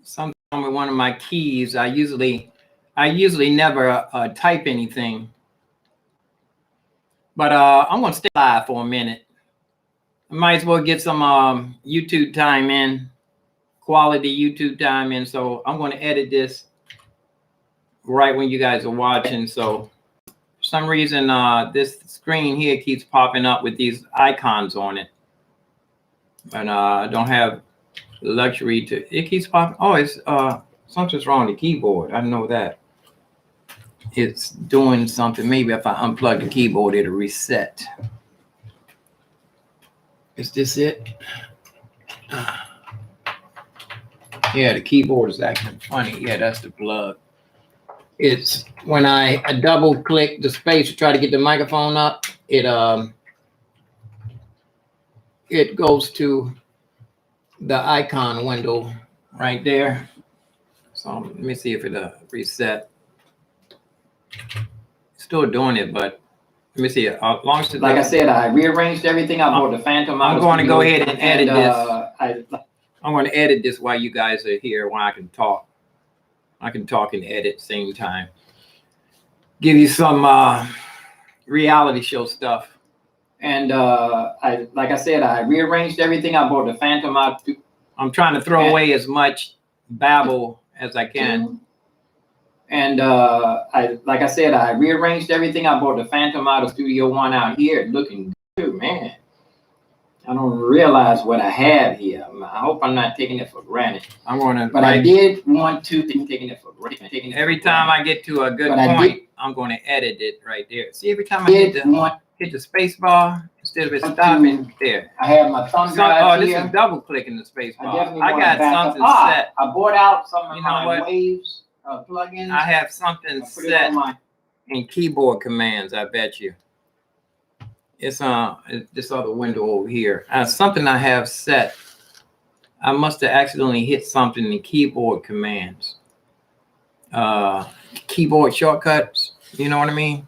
something with one of my keys. I usually never type anything, but I'm gonna stay live for a minute. I might as well get some YouTube time in, quality YouTube time in. So I'm going to edit this right when you guys are watching. So for some reason, this screen here keeps popping up with these icons on it, and I don't have the luxury to. It keeps popping. Oh, it's something's wrong with the keyboard. I know that. It's doing something. Maybe if I unplug the keyboard, it'll reset. Is this it? Yeah, the keyboard is acting funny. Yeah, that's the plug. It's when I double click the space to try to get the microphone up, it goes to the icon window right there. So let me see if it'll reset. Still doing it, but let me see. Long as like I said, I rearranged everything. I bought the Phantom. I'm going to go ahead and edit this. I'm going to edit this while you guys are here, while I can talk. I can talk and edit at the same time. Give you some reality show stuff. And like I said, I rearranged everything. I bought the Phantom out. I'm trying to throw away as much babble as I can. And like I said, I rearranged everything. I bought the Phantom out of Studio One out here, looking good, man. I don't realize what I have here. I hope I'm not taking it for granted. But I did want to be taking it for granted. Every time I get to a good point, I'm going to edit it right there. See, every time I hit the space bar, instead of it stopping there. I have my thumb drive here. This is double clicking the space bar. I got something set. I bought out some of my Waves plugins. I have something set in keyboard commands, I bet you. It's this other window over here. Something I have set. I must have accidentally hit something in keyboard commands. Keyboard shortcuts. You know what I mean?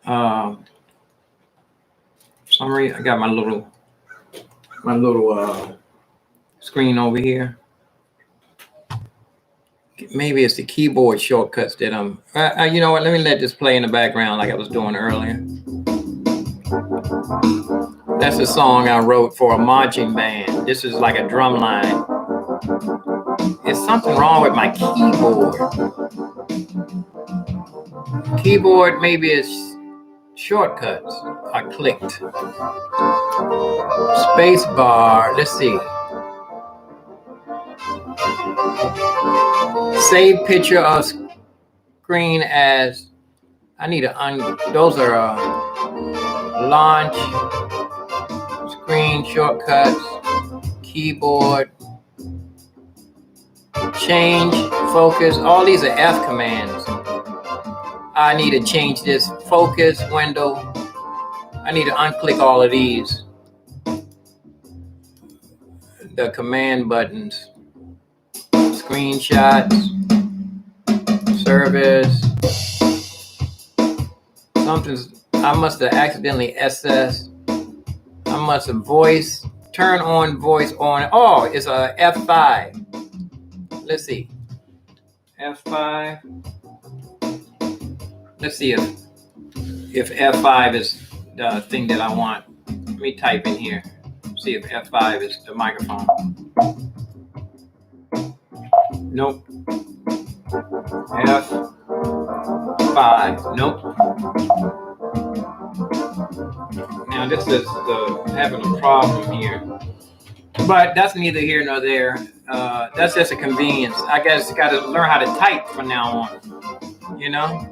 For some reason, I got my little screen over here. Maybe it's the keyboard shortcuts that I'm. You know what? Let me let this play in the background like I was doing earlier. That's a song I wrote for a marching band. This is like a drum line. There's something wrong with my keyboard. Keyboard, maybe it's shortcuts. I clicked. Space bar. Let's see. Save picture of screen as. I need to those are launch, screen shortcuts, keyboard, change, focus. All these are F commands. I need to change this focus window. I need to unclick all of these. The command buttons, screenshots, service. I must have accidentally SS. I must have turn on voice on. Oh, it's a F5. Let's see. F5. Let's see if F5 is the thing that I want. Let me type in here. See if F5 is the microphone. Nope. F5. Nope. Now this is having a problem here, but that's neither here nor there. That's just a convenience. I guess got to learn how to type from now on. You know.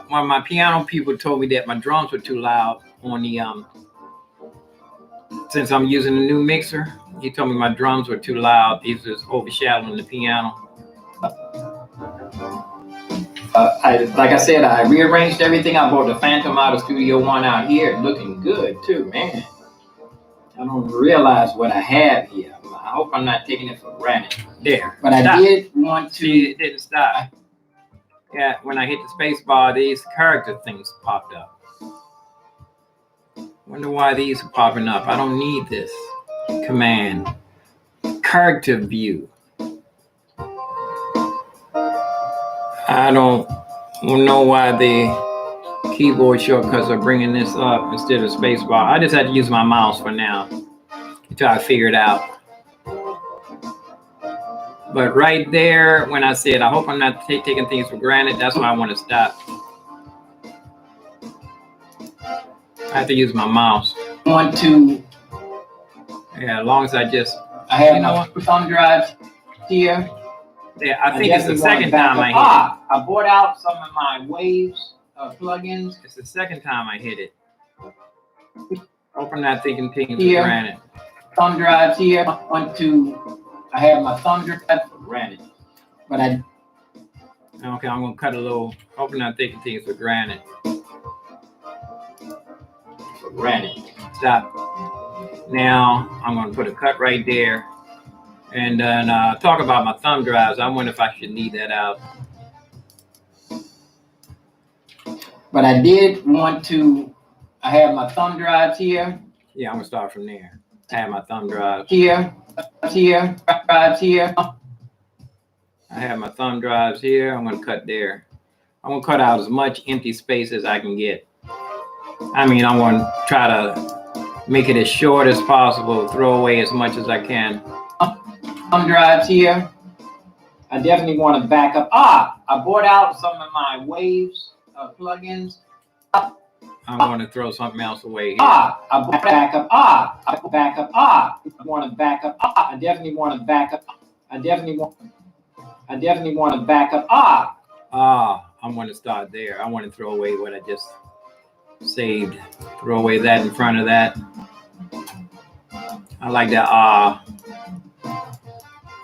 One of my piano people told me that my drums were too loud on the since I'm using a new mixer. He told me my drums were too loud. These was overshadowing the piano. Like I said, I rearranged everything. I bought the Phantom out of Studio One out here, looking good too, man. I don't realize what I have here. I hope I'm not taking it for granted. There, but I did want to. See, it didn't stop. Yeah, when I hit the space bar, these character things popped up. Wonder why these are popping up. I don't need this. command, character view. I don't know why the keyboard shortcuts are bringing this up instead of spacebar. I just had to use my mouse for now until I figure it out. But right there, when I said, I hope I'm not taking things for granted, that's why I want to stop. I have to use my mouse. Yeah, as long as I have my thumb drive here. Yeah, I think it's the second time I hit it. I brought out some of my Waves plugins. It's the second time I hit it. Hope I'm not taking things for granted. Thumb drives here. I have my thumb drive for granted. Okay, I'm going to cut a little. Hope I'm not taking things for granted. Stop. Now I'm going to put a cut right there, and then talk about my thumb drives. I wonder if I should leave that out. But I did want to. I have my thumb drives here. Yeah, I'm gonna start from there. I have my thumb drives here. Drives here. I have my thumb drives here. I'm gonna cut there. I'm gonna cut out as much empty space as I can get. I mean, I'm going to try to make it as short as possible, throw away as much as I can. Thumb drives here. I definitely want to back up. I brought out some of my Waves plugins. I'm going to throw something else away here. I back up. I back up. I want to back up. I definitely want to back up. I definitely want to back up. I'm going to start there. I want to throw away what I just saved. Throw away that in front of that. I like that.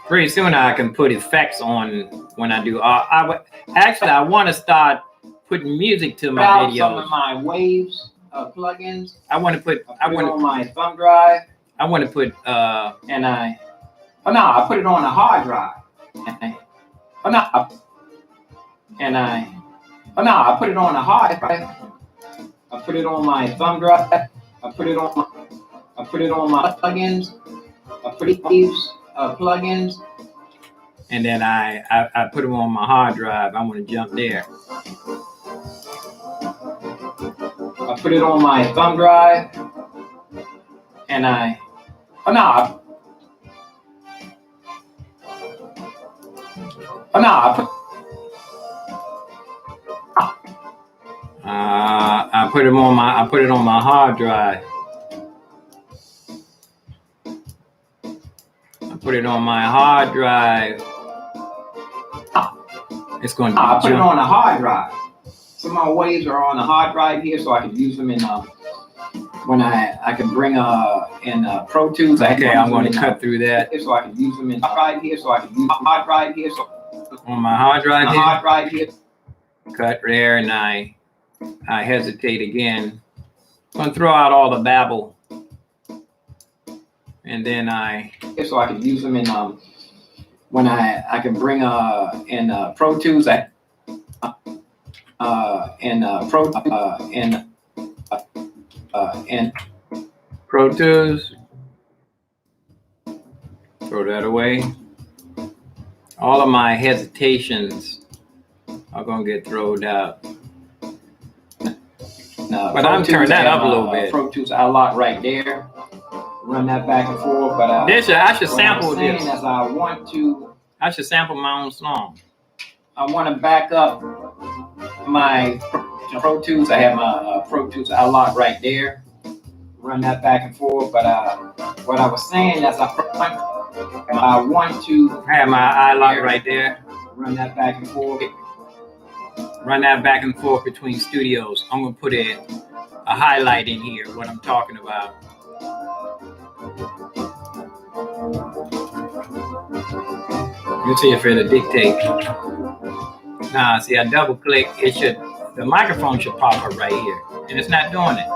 Pretty soon I can put effects on when I do. I want to start putting music to my videos. Some of my Waves plugins. I want to put. I want on my thumb drive. I want to put. I put it on a hard drive. I put it on a hard drive. I put it on my thumb drive. I put it on my plugins. I put Waves plugins. And then I put them on my hard drive. I want to jump there. I put it on my thumb drive. And I put it on my hard drive. I put it on my hard drive. It's going to. I put it on a hard drive. Some of my Waves are on a hard drive here, so I can use them in when I can bring in Pro Tools. Okay, I'm going to cut through that. So I can use them in hard drive here. So I can use hard drive here. So on my hard drive here. Hard drive here. Cut there, and I hesitate again. I'm going to throw out all the babble, and then so I can use them in when I can bring in Pro Tools. Pro Tools. Throw that away. All of my hesitations are gonna get thrown out. But I'm turning that up a little bit. Pro Tools I lock right there. Run that back and forth. But I should sample this. I should sample my own song. I want to back up my Pro Tools. I have my Pro Tools I lock right there. Run that back and forth. But what I was saying is I want to have my iLock right there. Run that back and forth. Run that back and forth between studios. I'm gonna put a highlight in here. What I'm talking about. Let's see if it'll dictate. Nah, see, I double click. The microphone should pop up right here, and it's not doing it.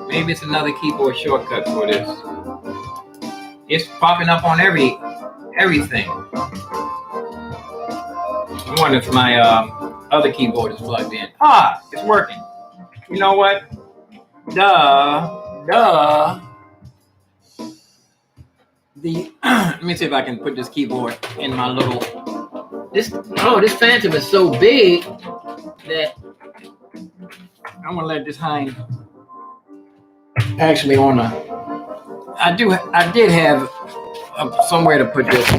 Maybe it's another keyboard shortcut for this. It's popping up on everything. I wonder if my other keyboard is plugged in. It's working. You know what? Let me see if I can put this keyboard in my little. This Phantom is so big that I'm gonna let this hang. Actually, on I did have somewhere to put this.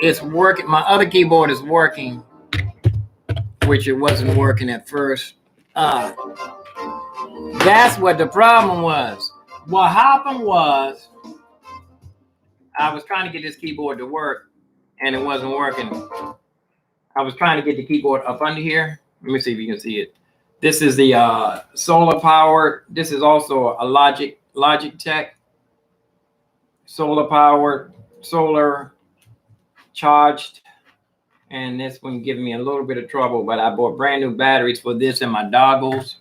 It's working. My other keyboard is working, which it wasn't working at first. That's what the problem was. What happened was I was trying to get this keyboard to work, and it wasn't working. I was trying to get the keyboard up under here. Let me see if you can see it. This is the solar powered. This is also a Logitech solar powered, solar charged. And this one giving me a little bit of trouble, but I bought brand new batteries for this and my doggles.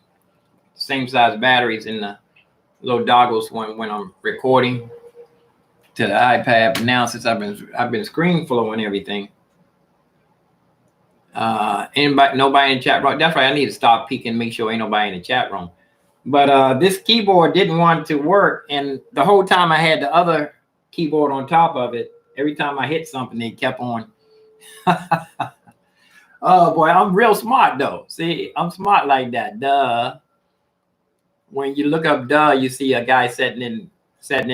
Same size batteries in the little doggles when I'm recording to the iPad. But now since I've been screen flowing everything. Nobody in the chat room. That's right. I need to stop peeking, make sure ain't nobody in the chat room. But this keyboard didn't want to work, and the whole time I had the other keyboard on top of it. Every time I hit something, it kept on. Oh boy, I'm real smart though. See, I'm smart like that. Duh. When you look up "duh," you see a guy sitting in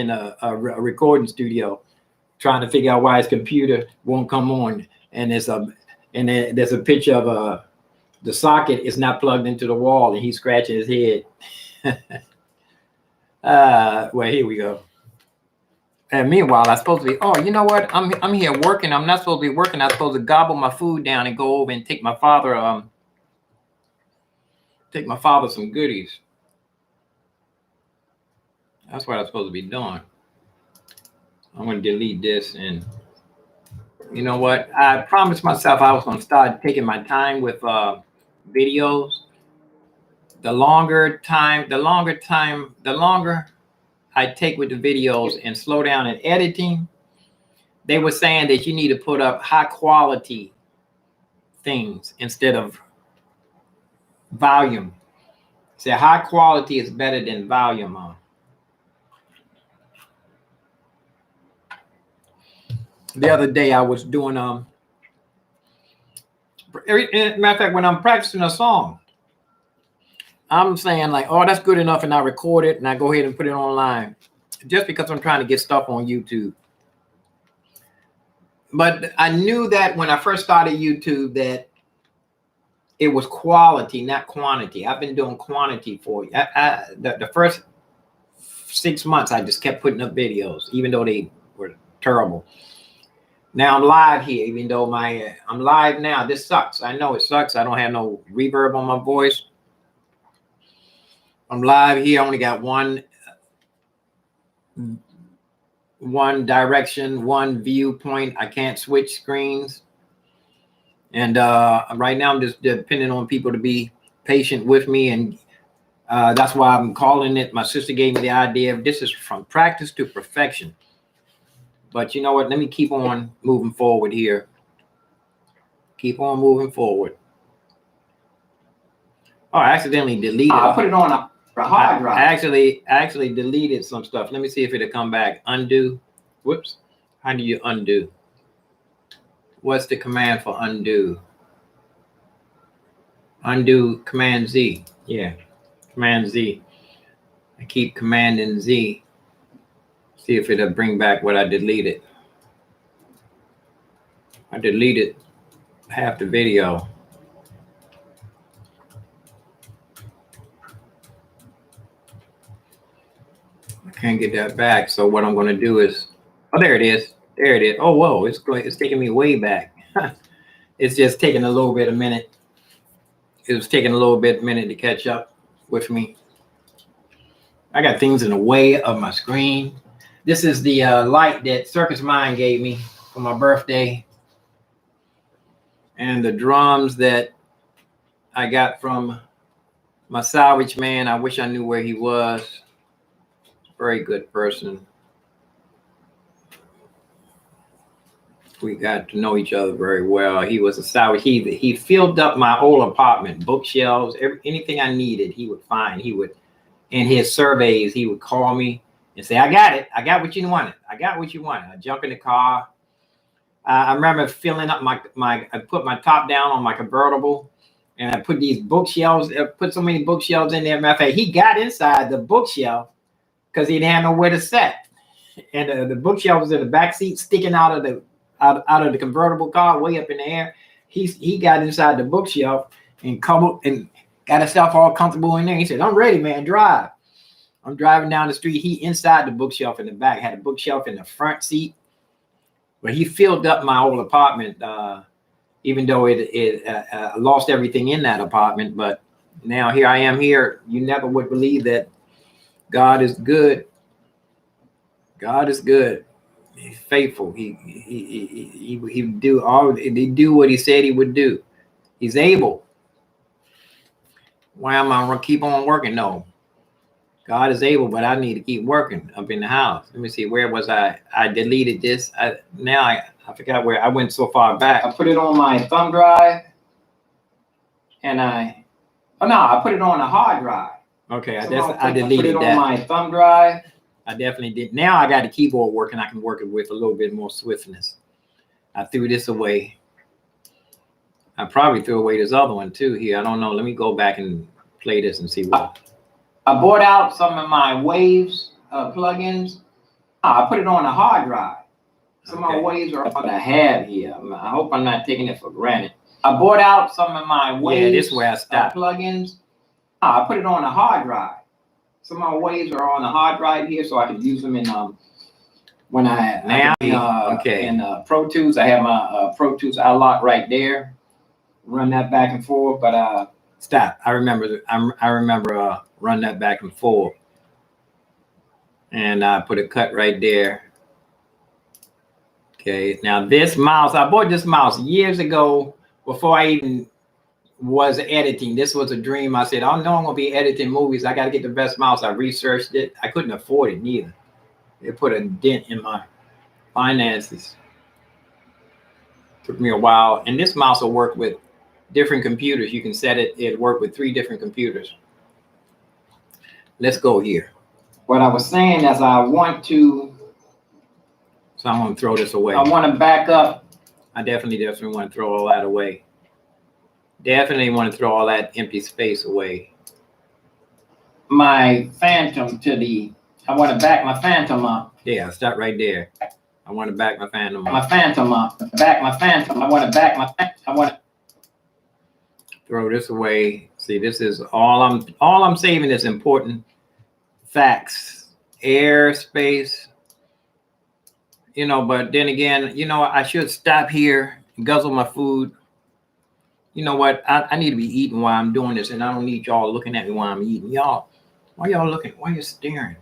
a recording studio, trying to figure out why his computer won't come on, and there's a picture of the socket is not plugged into the wall, and he's scratching his head. Well, here we go. And meanwhile, I'm supposed to be. Oh, you know what? I'm here working. I'm not supposed to be working. I'm supposed to gobble my food down and go over and take my father some goodies. That's what I'm supposed to be doing. I'm going to delete this, and you know what? I promised myself I was going to start taking my time with videos. The longer I take with the videos and slow down in editing, they were saying that you need to put up high quality things instead of volume. Say high quality is better than volume. The other day I was doing matter of fact, when I'm practicing a song, I'm saying like, oh, that's good enough, and I record it and I go ahead and put it online, just because I'm trying to get stuff on YouTube. But I knew that when I first started YouTube that it was quality, not quantity. I've been doing quantity for the first 6 months. I just kept putting up videos, even though they were terrible. Now I'm live here, even though I'm live now. This sucks. I know it sucks. I don't have no reverb on my voice. I'm live here. I only got one direction, one viewpoint. I can't switch screens. And right now I'm just depending on people to be patient with me. And that's why I'm calling it. My sister gave me the idea of this is from practice to perfection. But you know what? Let me keep on moving forward here. Keep on moving forward. Oh, I accidentally deleted. I put it on a hard drive. I actually deleted some stuff. Let me see if it'll come back. Undo. Whoops. How do you undo? What's the command for undo? Undo, Command Z. Yeah, Command Z. I keep commanding Z. See if it'll bring back what I deleted. I deleted half the video. I can't get that back. So what I'm going to do is, oh, there it is. There it is. Oh, whoa, it's taking me way back. It's just taking a little bit of minute. It was taking a little bit minute to catch up with me. I got things in the way of my screen. This is the light that Circus Mind gave me for my birthday. And the drums that I got from my salvage man. I wish I knew where he was. Very good person. We got to know each other very well. He was a sour. He filled up my whole apartment, bookshelves, anything I needed. He would find. He would, in his surveys, he would call me and say, "I got it. I got what you wanted. I got what you wanted." I jump in the car. I remember filling up I put my top down on my convertible, and I put these bookshelves. Put so many bookshelves in there. Matter of fact, he got inside the bookshelf because he didn't have nowhere to sit, and the bookshelf was in the back seat, sticking out of the convertible car, way up in the air. He got inside the bookshelf and got himself all comfortable in there. He said, "I'm ready, man. Drive." I'm driving down the street. He inside the bookshelf in the back, had a bookshelf in the front seat. But he filled up my old apartment, even though it lost everything in that apartment. But now here I am here. You never would believe that God is good. God is good. He's faithful. He do what he said he would do. He's able. Why am I gonna keep on working? No. God is able, but I need to keep working up in the house. Let me see, where was I? I deleted this. I forgot where I went so far back. I put it on my thumb drive, and I put it on a hard drive. Okay, I deleted that. Put it on my thumb drive. I definitely did. Now I got the keyboard working. I can work it with a little bit more swiftness. I threw this away. I probably threw away this other one too here. I don't know. Let me go back and play this and see what. I bought out some of my Waves plugins. I put it on a hard drive. Some of my Waves are on the head here. I hope I'm not taking it for granted. I bought out some of my Waves this way I stopped. Plugins. I put it on a hard drive. Some of my Waves are on the hard drive here, so I can use them in when in Pro Tools. I have my Pro Tools iLok right there. Run that back and forth, but stop. I remember run that back and forth, and I put a cut right there. Okay, now this mouse, I bought this mouse years ago before I even was editing. This was a dream. I said, "I know I'm gonna be editing movies. I got to get the best mouse." I researched it. I couldn't afford it neither. It put a dent in my finances. Took me a while, and this mouse will work with different computers. You can set it. It'll work with 3 different computers. Let's go here. What I was saying is I want to. So I'm going to throw this away. I want to back up. I definitely want to throw all that away. Definitely want to throw all that empty space away. My Phantom I want to back my Phantom up. Yeah, stop right there. I want to back my Phantom up. My Phantom up. Back my Phantom. I want to back my Phantom. I want to throw this away. See, this is all I'm saving is important facts, airspace, but then again, I should stop here and guzzle my food. You know what? I need to be eating while I'm doing this, and I don't need y'all looking at me while I'm eating. Y'all, why y'all looking? Why you staring?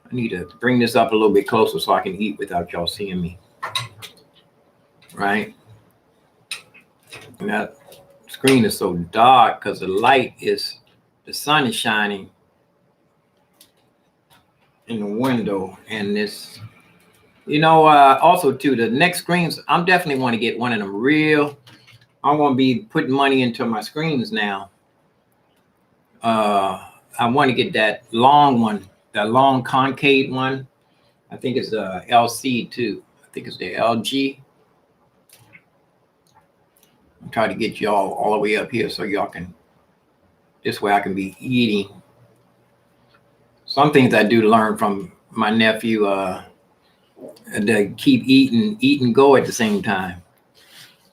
I need to bring this up a little bit closer so I can eat without y'all seeing me. Right? And that screen is so dark because the sun is shining in the window, and this, also too, the next screens, I'm definitely want to get one of them real. I'm going to be putting money into my screens now. I want to get that long one, that long concave one. I think it's the LC too. I think it's the LG. I'm trying to get y'all all the way up here so y'all can, this way I can be eating. Some things I do learn from my nephew, to keep eat and go at the same time.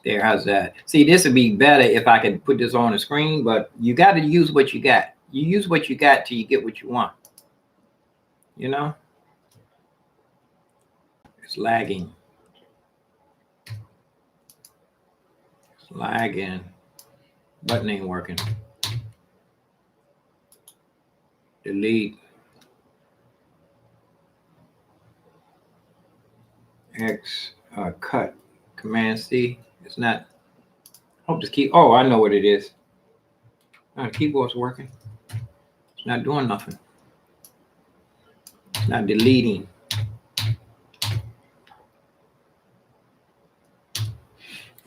There, how's that? See, this would be better if I could put this on the screen, but you got to use what you got. You use what you got till you get what you want. It's lagging. It's lagging. Button ain't working. Delete. X, cut. Command C. It's not. Hope this key. Oh, I know what it is. The keyboard's working. It's not doing nothing. It's not deleting.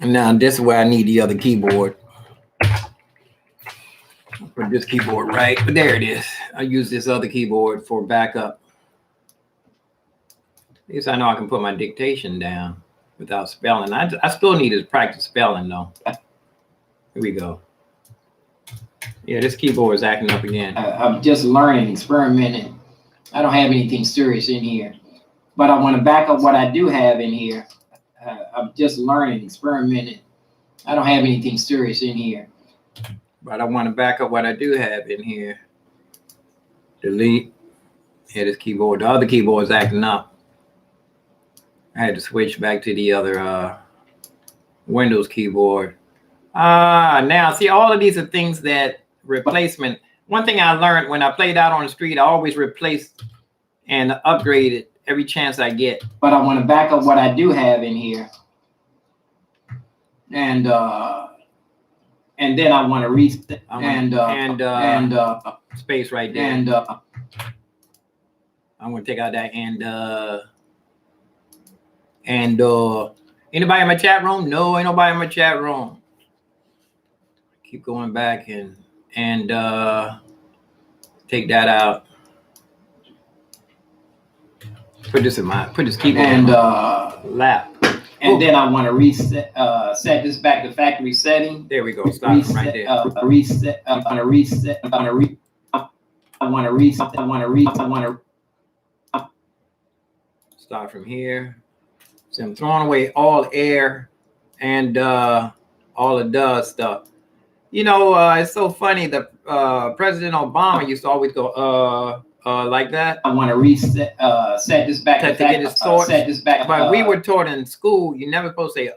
Now this is where I need the other keyboard. Put this keyboard right, but there it is. I use this other keyboard for backup. At least I know I can put my dictation down without spelling. I still need to practice spelling though. Here we go. Yeah, this keyboard is acting up again. I'm just learning, experimenting. I don't have anything serious in here, but I want to back up what I do have in here. I'm just learning, experimenting. I don't have anything serious in here, but I want to back up what I do have in here. Delete. Yeah, this keyboard. The other keyboard is acting up. I had to switch back to the other Windows keyboard. Now, see, all of these are things that replacement. One thing I learned when I played out on the street, I always replace and upgrade it every chance I get. But I want to back up what I do have in here. And then I want to reset and space right there. And I'm going to take out that anybody in my chat room? No, ain't nobody in my chat room. Keep going back and take that out. Put this keyboard and lap. And then I want to reset, set this back to factory setting. There we go. Stop reset, right there. Reset. I want to reset. Start from here. So I'm throwing away all air and all the dust stuff. You know, it's so funny that President Obama used to always go like that. I want to reset, set this back to get his thoughts. Set this back. But we were taught in school, you're never supposed to say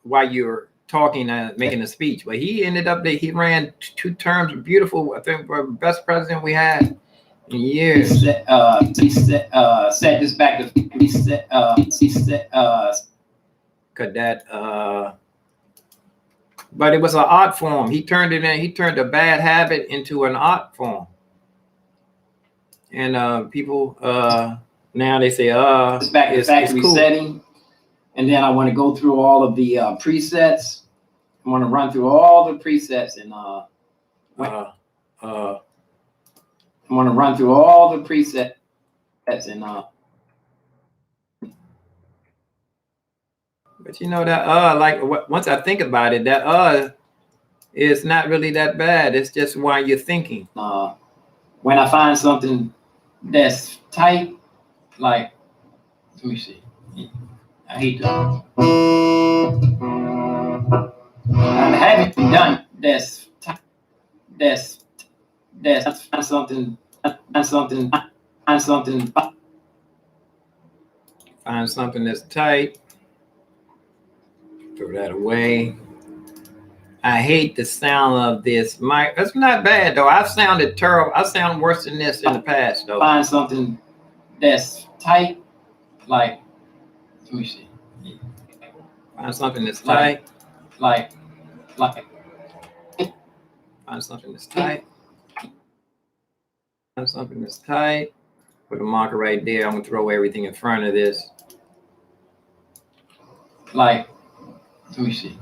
while you're talking and making a speech. But he ended up that he ran 2 terms, beautiful. I think the best president we had in years. Set this back to reset. Cut that. But it was an art form. He turned a bad habit into an art form. And people now they say it's back to factory cool. Setting. And then I want to go through all of the presets. I want to run through all the presets and I want to run through all the presets and but you know that like once I think about it, that is not really that bad. It's just why you're thinking. When I find something that's tight, like let me see. I hate that. I haven't done that's tight. That's something. Find something that's tight. Throw that away. I hate the sound of this mic. That's not bad though. I've sounded terrible. I sound worse than this in the past though. Find something that's tight. Like, let me see. Find something that's tight. Like. Find something that's tight. Find something that's tight. Put a marker right there. I'm gonna throw everything in front of this. Like, let me see.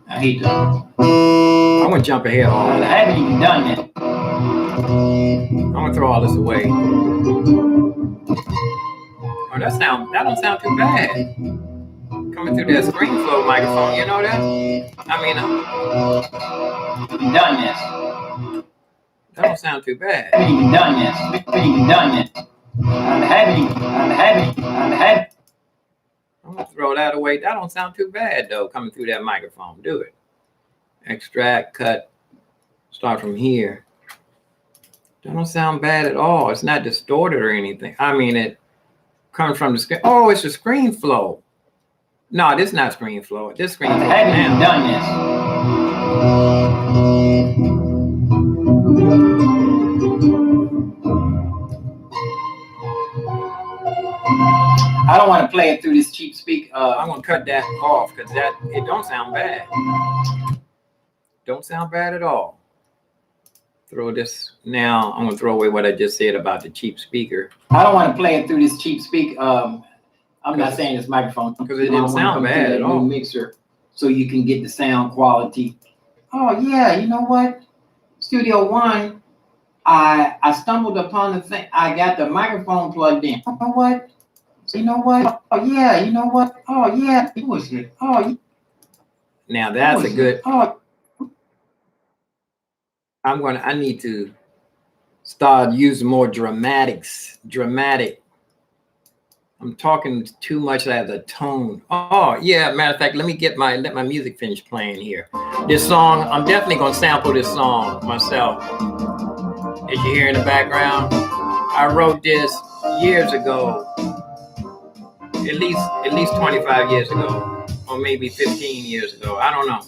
I hate that. I'm gonna jump ahead. I haven't even done that. I'm gonna throw all this away. Oh, that don't sound too bad. Coming through that ScreenFlow microphone, you know that? I mean, done this. That don't sound too bad. I haven't even done this. I'm gonna throw that away. That don't sound too bad though, coming through that microphone. Do it. Extract, cut, start from here. That don't sound bad at all. It's not distorted or anything. I mean, it comes from the screen. Oh, it's a ScreenFlow. No, this is not ScreenFlow. This ScreenFlow. I haven't even done this. I don't want to play it through this cheap speak. I'm gonna cut that off because it don't sound bad. Don't sound bad at all. Throw this now. I'm gonna throw away what I just said about the cheap speaker. I don't want to play it through this cheap speak. I'm I'm not saying it's microphone because it didn't sound bad at all. Mixer, so you can get the sound quality. Oh yeah, you know what? Studio One, I stumbled upon the thing. I got the microphone plugged in. You know what? You know what? Oh yeah, you know what? Oh yeah, it was it. Oh. Now that's a good. Oh. I need to start using more dramatics. Dramatic. I'm talking too much out of the tone. Oh, yeah, matter of fact, let my music finish playing here. This song, I'm definitely gonna sample this song myself. As you hear in the background, I wrote this years ago, at least 25 years ago, or maybe 15 years ago. I don't know.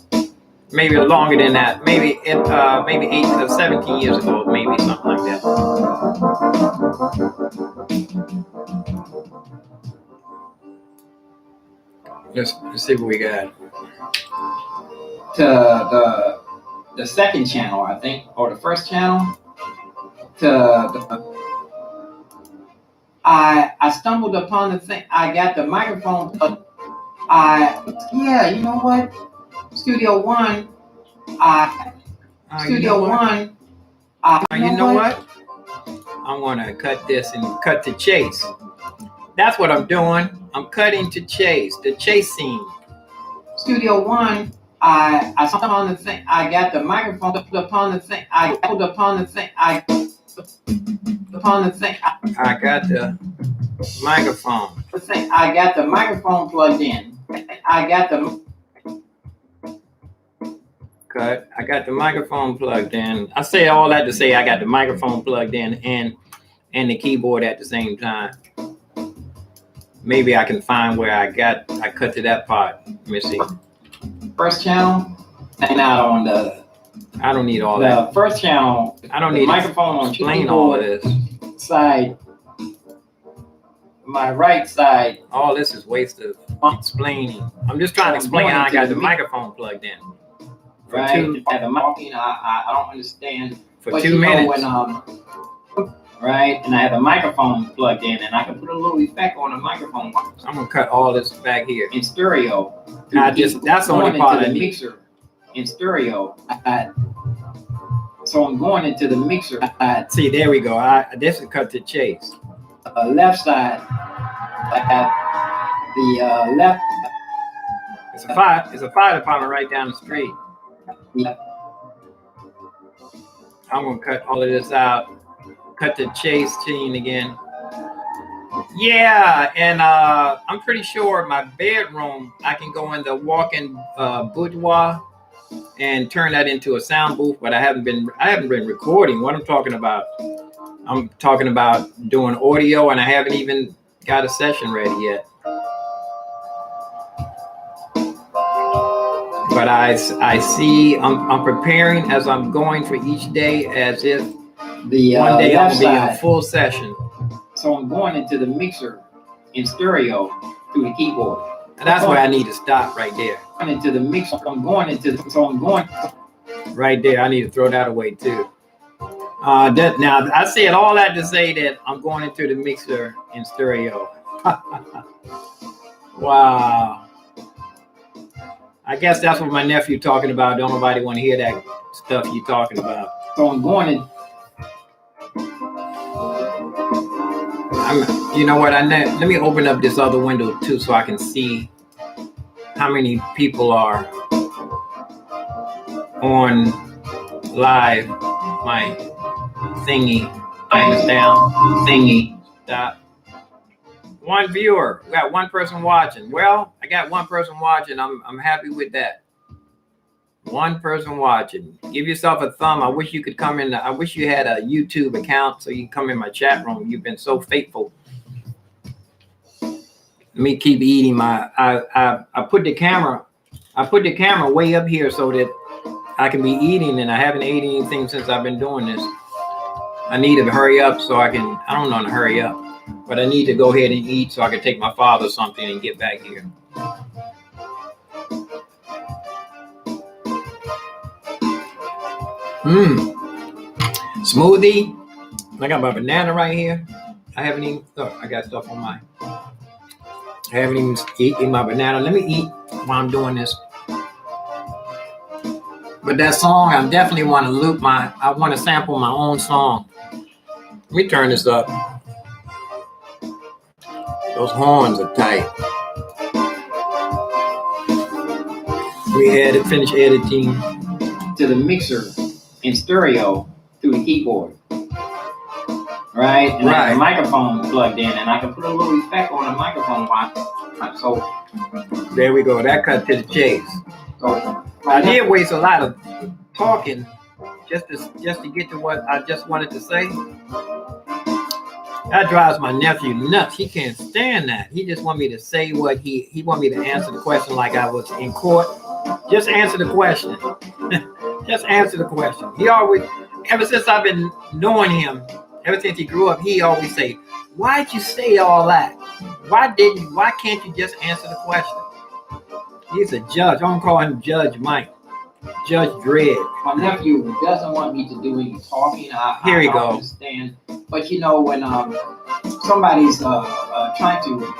Maybe longer than that. Maybe 8 or 17 years ago, maybe something like that. Let's see what we got. To the second channel, I think, or the first channel. I stumbled upon the thing. I got the microphone. Yeah, you know what? Studio One. Studio One. You know what? I'm gonna cut this and cut to chase. That's what I'm doing. I'm cutting to chase, the chase scene. Studio One, I stumbled upon the thing. I got the microphone upon the thing. I pulled upon the thing. I got the microphone. I got the microphone plugged in. I got the microphone plugged in. I say all that to say I got the microphone plugged in and the keyboard at the same time. Maybe I can find where I cut to that part. Let me see. First channel, and out on I don't need all that. The first channel, I don't need microphone on explain all of this. Side, my right side. All this is waste of explaining. I'm just trying to explain how I got the microphone plugged in. Right, I don't understand. For 2 minutes. Right, and I have a microphone plugged in, and I can put a little effect on the microphone. So I'm gonna cut all this back here in stereo. That's the only part I need. Mixer in stereo. So I'm going into the mixer. See, there we go. This is cut to chase. Left side. I have the left. It's a fire department right down the street. Yeah. I'm gonna cut all of this out. Cut the chase scene again. Yeah, and I'm pretty sure my bedroom, I can go in the walk-in boudoir and turn that into a sound booth, but I haven't been recording. What I'm talking about doing audio, and I haven't even got a session ready yet. But I see I'm preparing as I'm going for each day as if one day I'll be in a full session. So I'm going into the mixer in stereo through the keyboard. And that's where I need to stop right there. I'm into the mixer. I'm going right there. I need to throw that away too. Now I said all that to say that I'm going into the mixer in stereo. Wow. I guess that's what my nephew talking about. Don't nobody want to hear that stuff you talking about. So I'm going in. You know what? Let me open up this other window too, so I can see how many people are on live. My thingy, things down, thingy, stop. One viewer. We got one person watching. Well, I got one person watching. I'm happy with that. One person watching. Give yourself a thumb. I wish you could come in. I wish you had a YouTube account so you can come in my chat room. You've been so faithful. Let me keep eating I put the camera way up here so that I can be eating, and I haven't eaten anything since I've been doing this. I need to hurry up so I don't know to hurry up, but I need to go ahead and eat so I can take my father something and get back here. Smoothie. I got my banana right here. I haven't even, I got stuff on mine. I haven't even eaten my banana. Let me eat while I'm doing this. But that song, I definitely want to I want to sample my own song. Let me turn this up. Those horns are tight. We finished editing to the mixer in stereo through the keyboard. Right? And I have the microphone plugged in, and I can put a little effect on the microphone. So there we go. That cut to the chase. So I did waste a lot of talking just to get to what I just wanted to say. That drives my nephew nuts. He can't stand that. He just want me to say what he want me to answer the question like I was in court. Just answer the question. Just answer the question. He always, ever since I've been knowing him, ever since he grew up, he always say, "Why'd you say all that? Why can't you just answer the question?" He's a judge. I'm gonna call him Judge Mike. Judge Dredd. My nephew doesn't want me to do any talking. Here we go. Understand. But you know, when somebody's trying to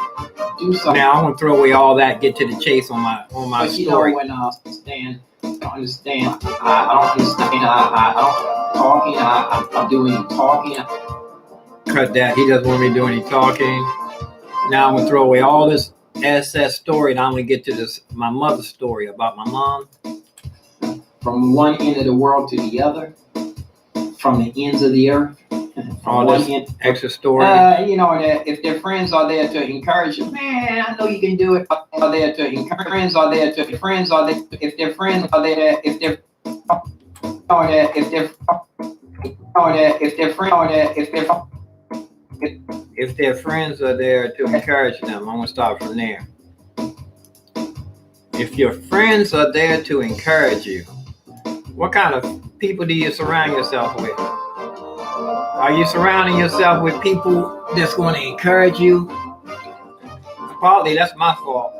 do something. Now I'm gonna throw away all that. Get to the chase on my but story. You know, when I don't understand. I don't understand. I'm doing any talking. Cut that. He doesn't want me to do any talking. Now I'm gonna throw away all this SS story, and I'm gonna get to my mother's story about my mom. From one end of the world to the other, from the ends of the earth. All this extra story. You know, if their friends are there to encourage you, man, I know you can do it. Are there to encourage? Friends are there to friends are there. If their friends are there, if their friends are there to encourage them, I'm gonna start from there. If your friends are there to encourage you, what kind of people do you surround yourself with? Are you surrounding yourself with people that's going to encourage you? Partly that's my fault.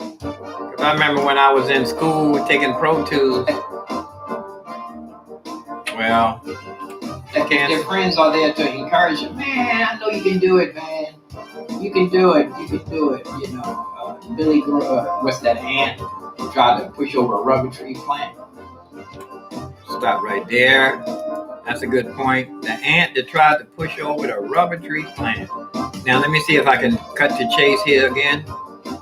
Because I remember when I was in school taking Pro Tools. Well, if your friends are there to encourage you, man, I know you can do it, man. You can do it. You can do it. You know, Billy, what's that ant? Tried to push over a rubber tree plant. Stop right there. That's a good point. The ant that tried to push over the rubber tree plant. Now let me see if I can cut to chase here again.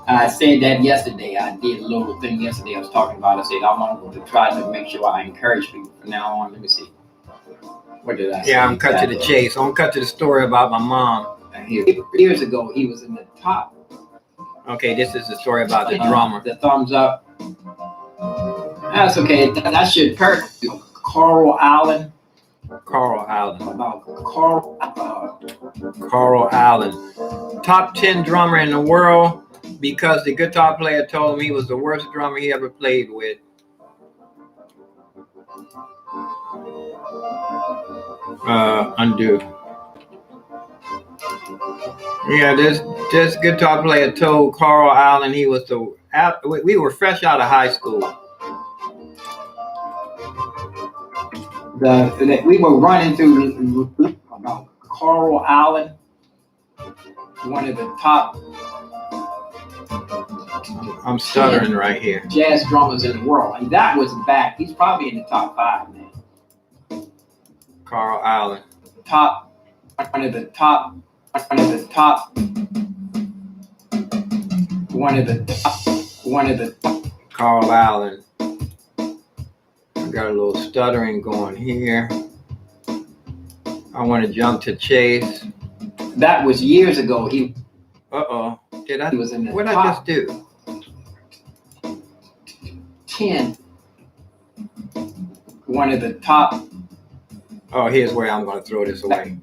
I said that yesterday. I did a little thing yesterday. I was talking about. I said I'm going to try to make sure I encourage people from now on. Let me see. What did I say? Yeah, I'm cut to the chase. I'm cut to the story about my mom. Years ago, he was in the top. Okay, this is the story about the drummer. The thumbs up. That's okay. That should hurt. Carl Allen. Carl Allen. Top 10 drummer in the world because the guitar player told him he was the worst drummer he ever played with. Undo. Yeah, this guitar player told Carl Allen he was we were fresh out of high school. We were running through about Carl Allen, one of the top. I'm stuttering right here. Jazz drummers in the world, and that was back. He's probably in the top 5, man. Carl Allen, one of the top. Carl Allen. Got a little stuttering going here. I want to jump to chase. That was years ago. He was in the what top. I just do? 10. One of the top. Oh, here's where I'm going to throw this away.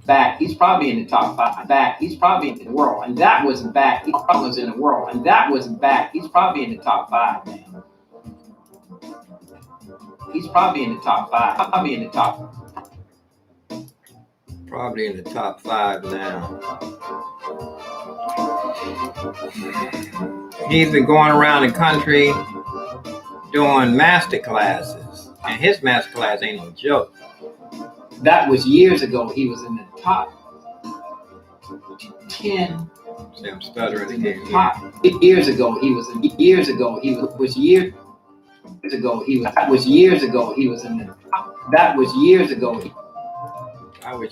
Back. He's probably in the top 5. Back. He's probably in the world, and that was back. He was in the world, and that was back. He's probably in the top 5, man. He's probably in the top 5. Probably in the top 5 now. He's been going around the country doing master classes, and his master class ain't no joke. That was years ago. He was in the top. 10. See, I'm stuttering again. Years ago, he was in. Years ago, he was years ago. He was. That was years ago. He was in. That was years ago.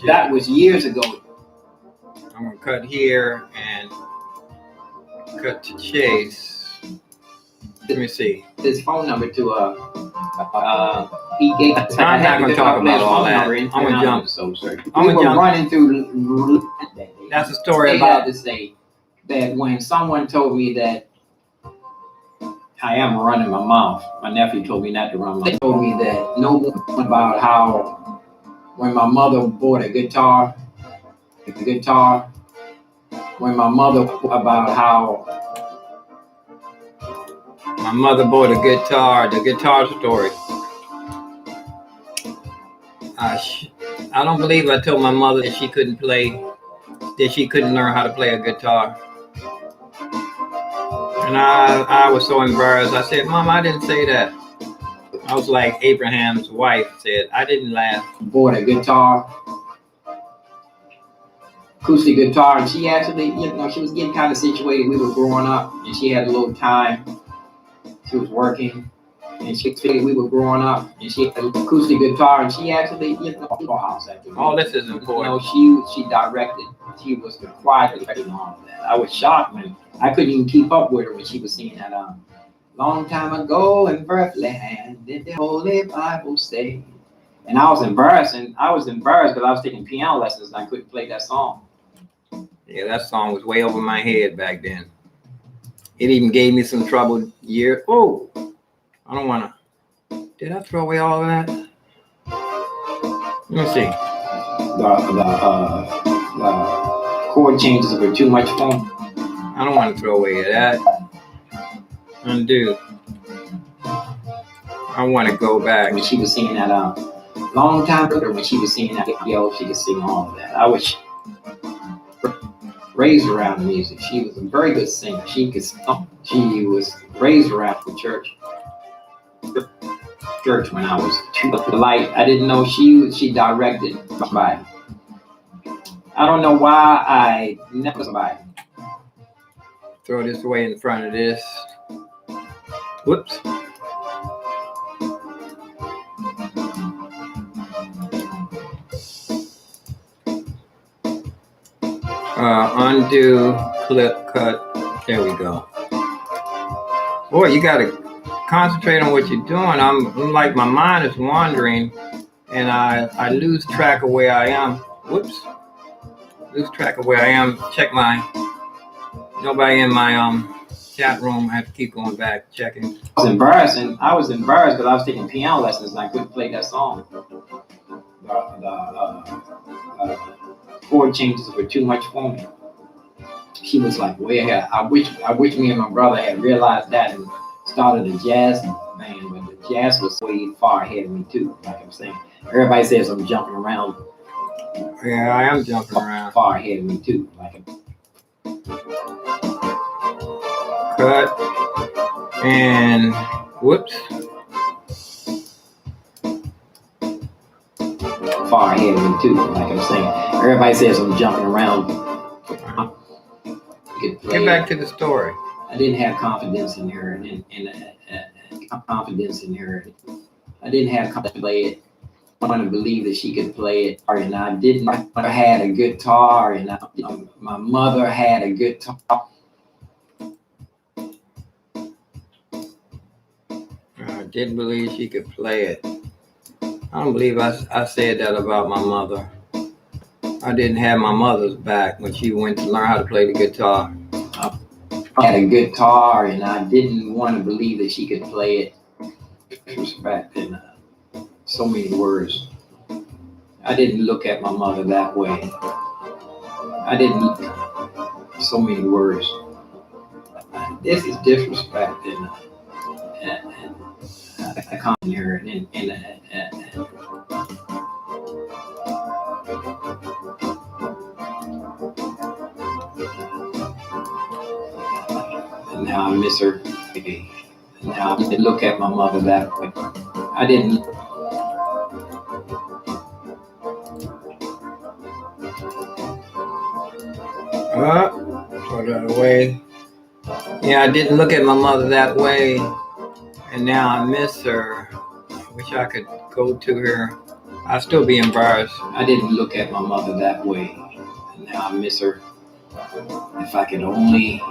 That was years ago. I'm gonna cut here and cut to Chase. Let me see. His phone number to he gave. I'm not gonna talk about all that. I'm gonna jump. So sorry. I'm gonna jump. Running through. That's a story about to say that when someone told me that I am running my mouth, my nephew told me not to run my mouth. They told me that no one about how when my mother bought a guitar, when my mother about how my mother bought a guitar, the guitar story. I don't believe I told my mother that she couldn't play, that she couldn't learn how to play a guitar. And I was so embarrassed. I said, Mom, I didn't say that. I was like Abraham's wife said, I didn't laugh. Bought a guitar, acoustic guitar, and she actually, she was getting kind of situated. We were growing up, and she had a little time. She was working, and she figured we were growing up, and she had an acoustic guitar, and she actually, house after me. All this is important. She directed. She was the choir director and all of that. I was shocked when I couldn't even keep up with her when she was singing that long time ago in Bethlehem did the Holy Bible say. And I was embarrassed because I was taking piano lessons and I couldn't play that song. Yeah, that song was way over my head back then. It even gave me some trouble Oh, I don't want to. Did I throw away all of that? Let me see. The chord changes were too much fun. I don't want to throw away that. Undo. I want to go back. When she was singing that long time ago, when she was singing that, she could sing all of that. I was raised around the music. She was a very good singer. She was raised around the church when I was light. I didn't know she directed somebody. I don't know why I never somebody. Throw this away in front of this. Whoops. Undo, clip, cut. There we go. Boy, you gotta concentrate on what you're doing. I'm like, my mind is wandering and I lose track of where I am. Whoops. Lose track of where I am. Check nobody in my chat room. I have to keep going back, checking. I was embarrassed because I was taking piano lessons and I couldn't play that song. The chord changes were too much for me. She was like way ahead. I wish me and my brother had realized that and started a jazz band, but the jazz was way far ahead of me too. Like I'm saying, everybody says I'm jumping around. Yeah, I am jumping around. Far ahead of me too. Like cut and whoops. Far ahead of me too. Like I'm saying, everybody says I'm jumping around. Get back to the story. I didn't have confidence in her, and confidence in her. I didn't have confidence to play it. I want to believe that she could play it, and I didn't. I had a guitar, and my mother had a guitar. I didn't believe she could play it. I don't believe I said that about my mother. I didn't have my mother's back when she went to learn how to play the guitar. I had a guitar, and I didn't want to believe that she could play it. Respect and so many words. I didn't look at my mother that way. I didn't. So many words. This is disrespect, and I come here and now I miss her. Now I didn't look at my mother that way. I didn't. Put her away. Yeah, I didn't look at my mother that way, and now I miss her. I wish I could go to her. I'd still be embarrassed. I didn't look at my mother that way, and now I miss her. If I could only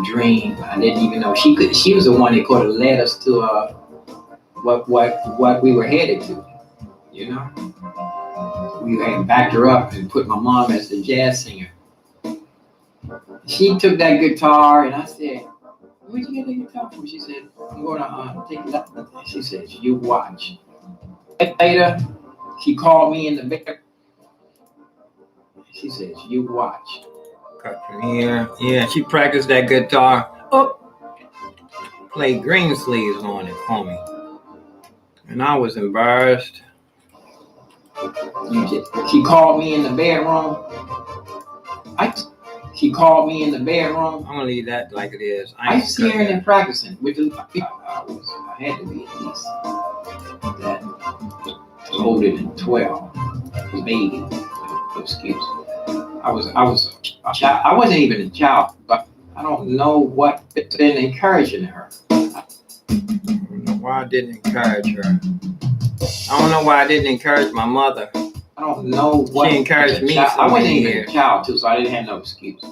dream. I didn't even know she could. She was the one that could have led us to what we were headed to. You know, we had backed her up and put my mom as the jazz singer. She took that guitar, and I said, "Where'd you get the guitar from?" She said, "I'm gonna take it up." She said, "You watch." Later, she called me in the bed. She said, "You watch." Cut from here. Yeah, she practiced that guitar. Oh, played green sleeves on it for me, and I was embarrassed. She called me in the bedroom. She called me in the bedroom. I'm gonna leave that like it is. I was hearing and practicing, which is I had to be at least that older than 12, maybe. Excuse me. I wasn't even a child, but I don't know what been encouraging her. I don't know why I didn't encourage her. I don't know why I didn't encourage my mother. I don't know what she encouraged me. I wasn't even a child too, so I didn't have no excuse.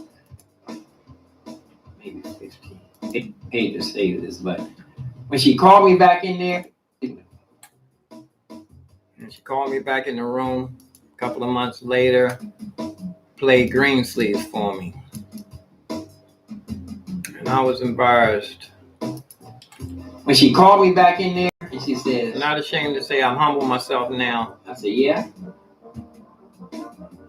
Maybe 15. I hate to say this, but when she called me back in there, and she called me back in the room a couple of months later, played green sleeves for me, and I was embarrassed. When she called me back in there, and she said, "Not ashamed to say I'm humble myself now." I said, "Yeah." I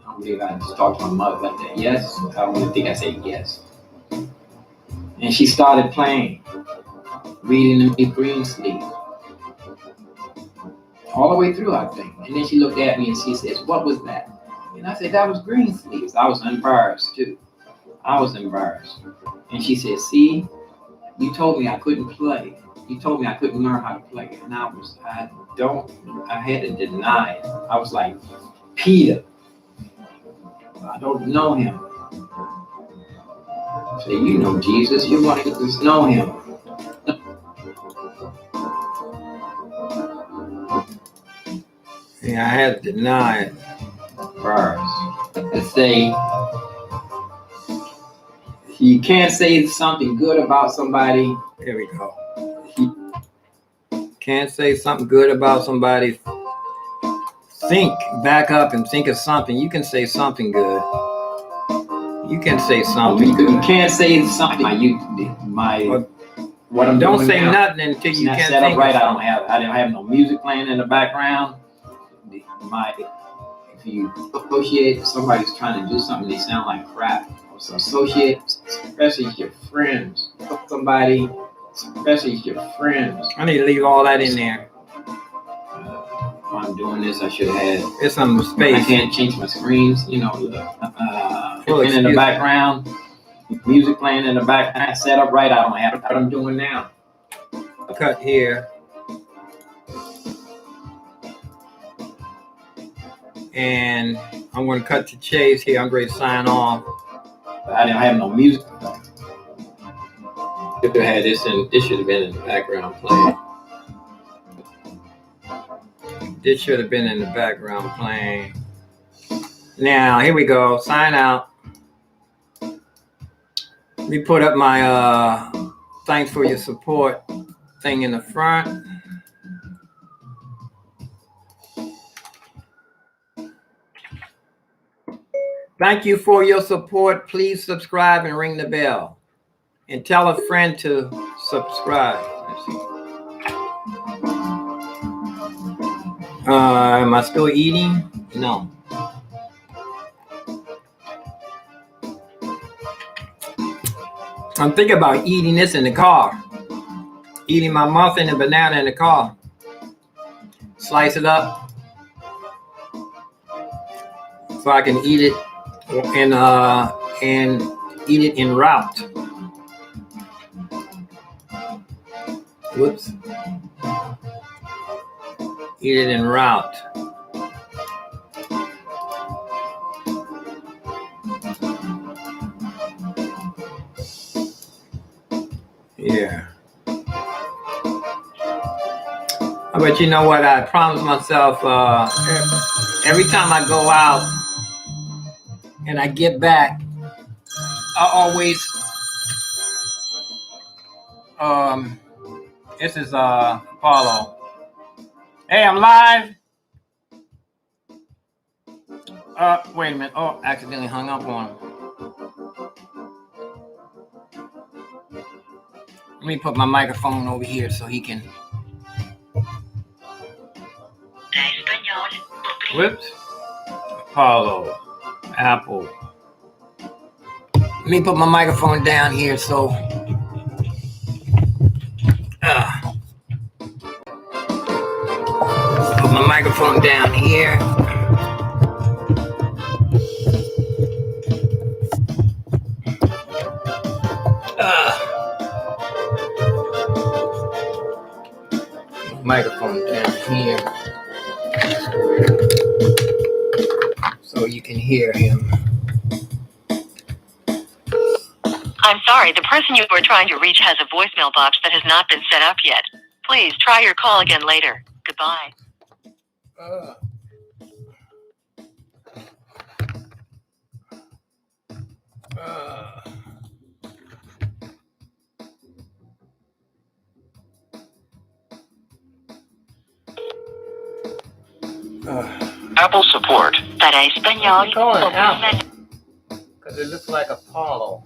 don't believe I just talked to my mother like that. Yes, I don't really think I said yes. And she started playing, reading the green sleeves, all the way through, I think. And then she looked at me and she says, "What was that?" And I said, "That was green sleeves." I was embarrassed too. I was embarrassed. And she said, "See, you told me I couldn't play. You told me I couldn't learn how to play." And I had to deny it. I was like, "Peter, I don't know him." I said, "You know Jesus, you want to just know him." Yeah, I had to deny it first. Let's say, you can't say something good about somebody. Here we go. Can't say something good about somebody. Think back up and think of something. You can say something good. You can say something. You can't say something. What I'm don't doing say now, nothing until you can't set up right. I don't have no music playing in the background. If you associate somebody's trying to do something, they sound like crap. So associate, especially your friends. Somebody, especially your friends. I need to leave all that in there. While I'm doing this, I should have had. It's some space. I can't change my screens. You know, in the background, music playing in the background. Set up right. I don't have what I'm doing now. Cut here. And I'm going to cut to chase here. I'm ready to sign off. I didn't have no music. If I had this, and this should have been in the background playing. This should have been in the background playing. Now, here we go. Sign out. Let me put up my thanks for your support thing in the front. Thank you for your support. Please subscribe and ring the bell. And tell a friend to subscribe. Let's see. Am I still eating? No. I'm thinking about eating this in the car. Eating my muffin and banana in the car. Slice it up so I can eat it and eat it en route. Whoops. Eat it en route. Yeah. But you know what? I promised myself every time I go out and I get back, I always this is Apollo. Hey, I'm live. Wait a minute. Oh, accidentally hung up on him. Let me put my microphone over here so he can. Whoops. Apollo. Apple. Let me put my microphone down here so. Put my microphone down here. Microphone down here so you can hear him. I'm sorry, the person you are trying to reach has a voicemail box that has not been set up yet. Please try your call again later. Goodbye. Apple support. Para español, because it looks like Apollo.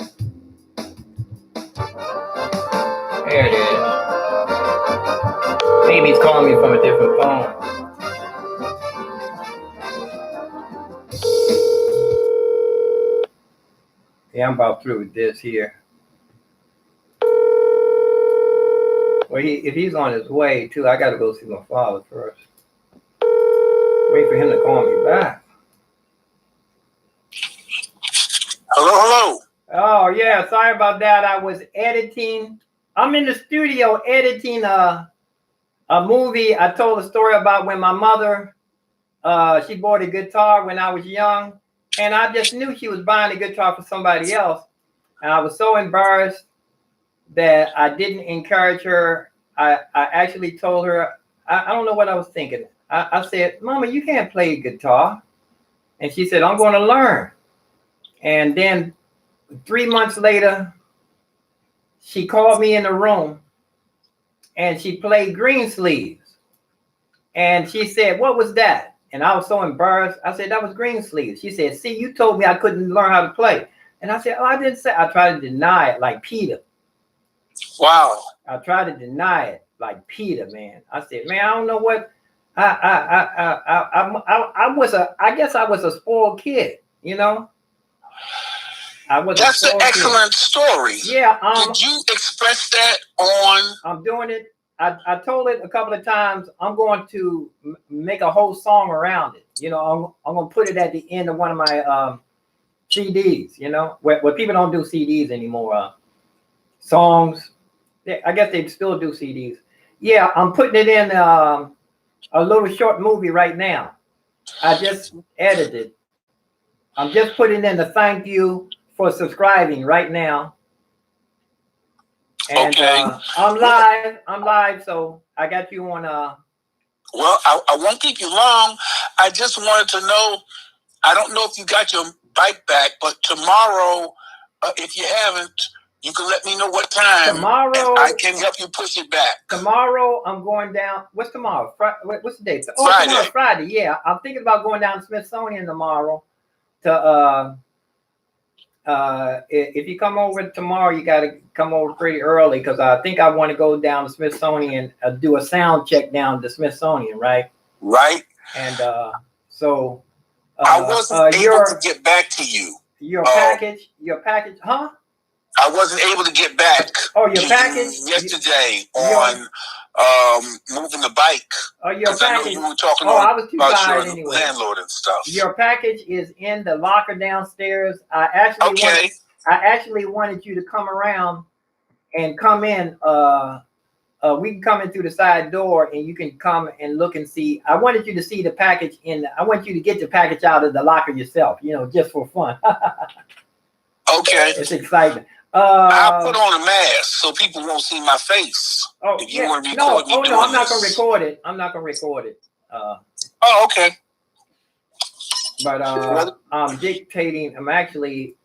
There it is. Maybe he's calling me from a different phone. Yeah, I'm about through with this here. Well, if he's on his way too, I got to go see my father first. Wait for him to call me back. Hello. Oh yeah, sorry about that. I was editing. I'm in the studio editing a movie. I told a story about when my mother she bought a guitar when I was young, and I just knew she was buying a guitar for somebody else, and I was so embarrassed that I didn't encourage her. I actually told her, I don't know what I was thinking. I said, Mama, you can't play guitar. And she said, I'm going to learn. And then 3 months later, she called me in the room and she played Greensleeves. And she said, what was that? And I was so embarrassed. I said, that was Greensleeves. She said, see, you told me I couldn't learn how to play. And I said, oh, I didn't say. I tried to deny it like Peter. Wow. I tried to deny it like Peter, man. I said, man, I don't know what. I guess I was a spoiled kid, you know. That's an excellent story. Yeah. Did you express that on? I'm doing it. I told it a couple of times. I'm going to make a whole song around it. You know, I'm going to put it at the end of one of my CDs. You know, where people don't do CDs anymore. Songs. I guess they still do CDs. Yeah, I'm putting it in a little short movie right now. I just edited. I'm just putting in the thank you for subscribing right now. And okay. I'm live, so I got you on Well, I won't keep you long. I just wanted to know, I don't know if you got your bike back, but tomorrow, if you haven't, you can let me know what time. Tomorrow, I can help you push it back. Tomorrow, I'm going down. What's tomorrow? What's the date? Oh, Friday. Tomorrow's Friday. Yeah, I'm thinking about going down to Smithsonian tomorrow. To if you come over tomorrow, you got to come over pretty early because I think I want to go down to Smithsonian and do a sound check down to Smithsonian, right? Right. And so I wasn't able to get back to you. Your package, huh? I wasn't able to get back. Oh, your package yesterday on moving the bike. Oh, your package. I know you were talking I was too about tired your anyway. landlord and stuff. Your package is in the locker downstairs. I actually wanted you to come around and come in. We can come in through the side door, and you can come and look and see. I wanted you to see the package I want you to get the package out of the locker yourself. You know, just for fun. Okay. It's exciting. I'll put on a mask so people won't see my face. Oh, if you yeah. want to record No, me doing I'm not this. gonna record it. I'm not gonna record it. Oh, okay. But I'm dictating. I'm actually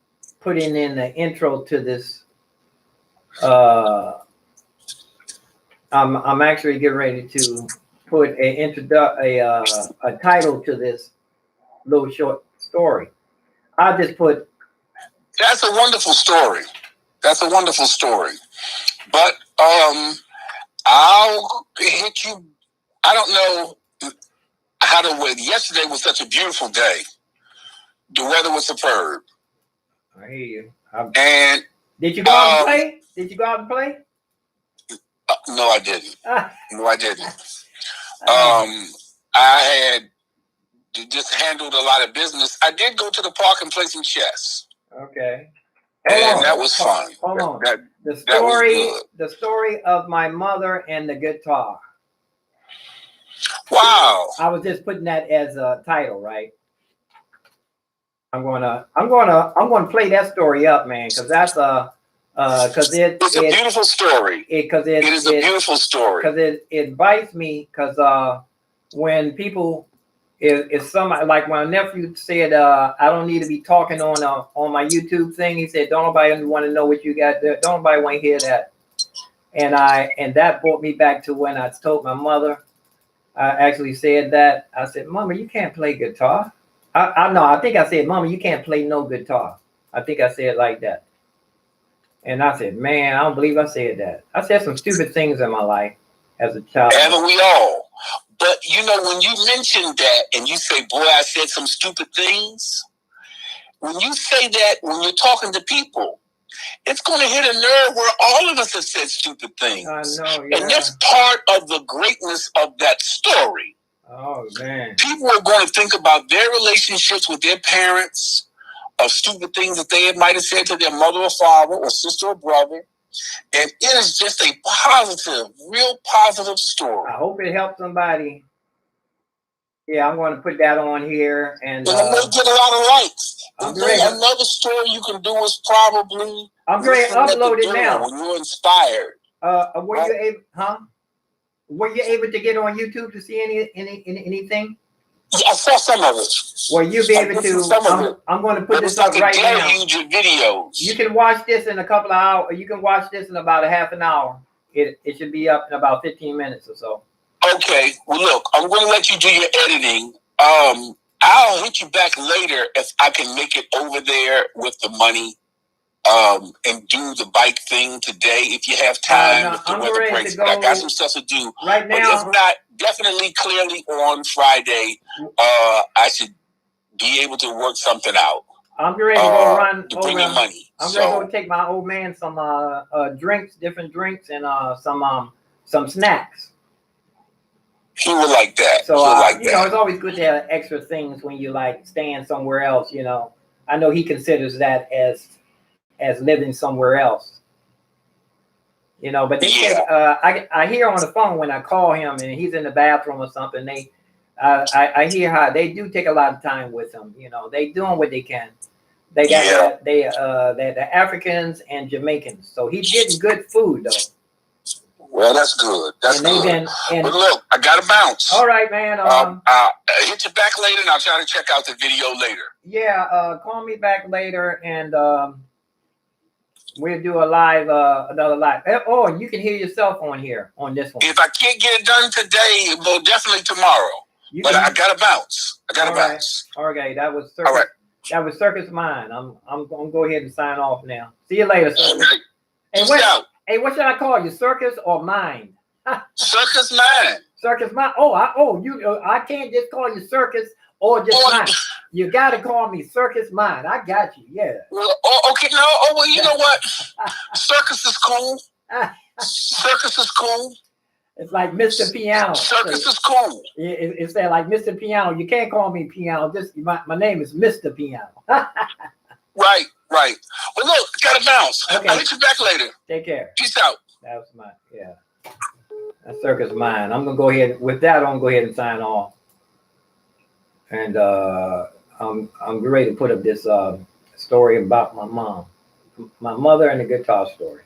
putting in the intro to this. I'm actually getting ready to put a title to this little short story. I just put. That's a wonderful story. That's a wonderful story. But I'll hit you. I don't know how the weather. Yesterday was such a beautiful day. The weather was superb. I hear you. And did you go out and play? Did you go out and play? No, I didn't. No, I didn't. I had just handled a lot of business. I did go to the park and play some chess. Okay. And that was fun. Hold on. The story of my mother and the guitar. Wow. I was just putting that as a title, right? I'm gonna play that story up, man, because that's it's a beautiful story. It is a beautiful story. Because it bites me, because when people, if somebody, like my nephew said, I don't need to be talking on my YouTube thing. He said, don't nobody want to know what you got there. Don't nobody want to hear that. And that brought me back to when I told my mother. I actually said that. I said, Mama, you can't play guitar. I think I said, Mama, you can't play no guitar. I think I said it like that. And I said, man, I don't believe I said that. I said some stupid things in my life as a child. Haven't we all? But, you know, when you mention that and you say, boy, I said some stupid things, when you say that, when you're talking to people, it's going to hit a nerve where all of us have said stupid things. I know, yeah. And that's part of the greatness of that story. Oh, man. People are going to think about their relationships with their parents, of stupid things that they might have said to their mother or father or sister or brother. And it is just a positive, real positive story. I hope it helps somebody. Yeah, I'm going to put that on here. And it may get a lot of likes. Another story you can do is probably... I'm going to upload it now. When you're inspired. Were you able to get on YouTube to see anything? Yeah, I saw some of it. Well, you'll be able to. I'm going to put this up right now. Videos. You can watch this in a couple of hours. You can watch this in about a half an hour. It should be up in about 15 minutes or so. Okay. Well, look, I'm going to let you do your editing. I'll hit you back later if I can make it over there with the money. And do the bike thing today if you have time. If the weather breaks, but I got some stuff to do right now. But if not, definitely clearly on Friday, I should be able to work something out. I'm ready to go run to bring in money. I'm ready to go take my old man some drinks, different drinks, and some snacks. He would like that. So you know, it's always good to have extra things when you like staying somewhere else. You know, I know he considers that as living somewhere else, you know, but they take, I hear on the phone when I call him and he's in the bathroom or something, I hear how they do take a lot of time with him, you know, they doing what they can. They got the Africans and Jamaicans, so he's getting good food though. Well, that's good. That's good. But look, I gotta bounce. All right, man. I'll hit you back later and I'll try to check out the video later. Yeah, call me back later and we'll do a live, another live. Oh, and you can hear yourself on here on this one. If I can't get it done today, well, definitely tomorrow. But I gotta bounce. I gotta bounce. Okay, that was Circus. All right. That was Circus Mind. I'm gonna go ahead and sign off now. See you later, Circus. Right. Hey, what should I call you, Circus or Mind? Circus Mind. Circus Mind. I can't just call you Circus or just Mind. You got to call me Circus Mind. I got you. Yeah. Well, okay. No. Oh, well, you know what? Circus is cool. Circus is cool. It's like Mr. Piano. Circus is cool. It's that like Mr. Piano. You can't call me Piano. Just my name is Mr. Piano. Right. Well, look, gotta bounce. Okay. I'll hit you back later. Take care. Peace out. That was that's Circus Mind. I'm gonna go ahead with that. I'm gonna go ahead and sign off. And I'm ready to put up this story about my mom. my mother and the guitar story.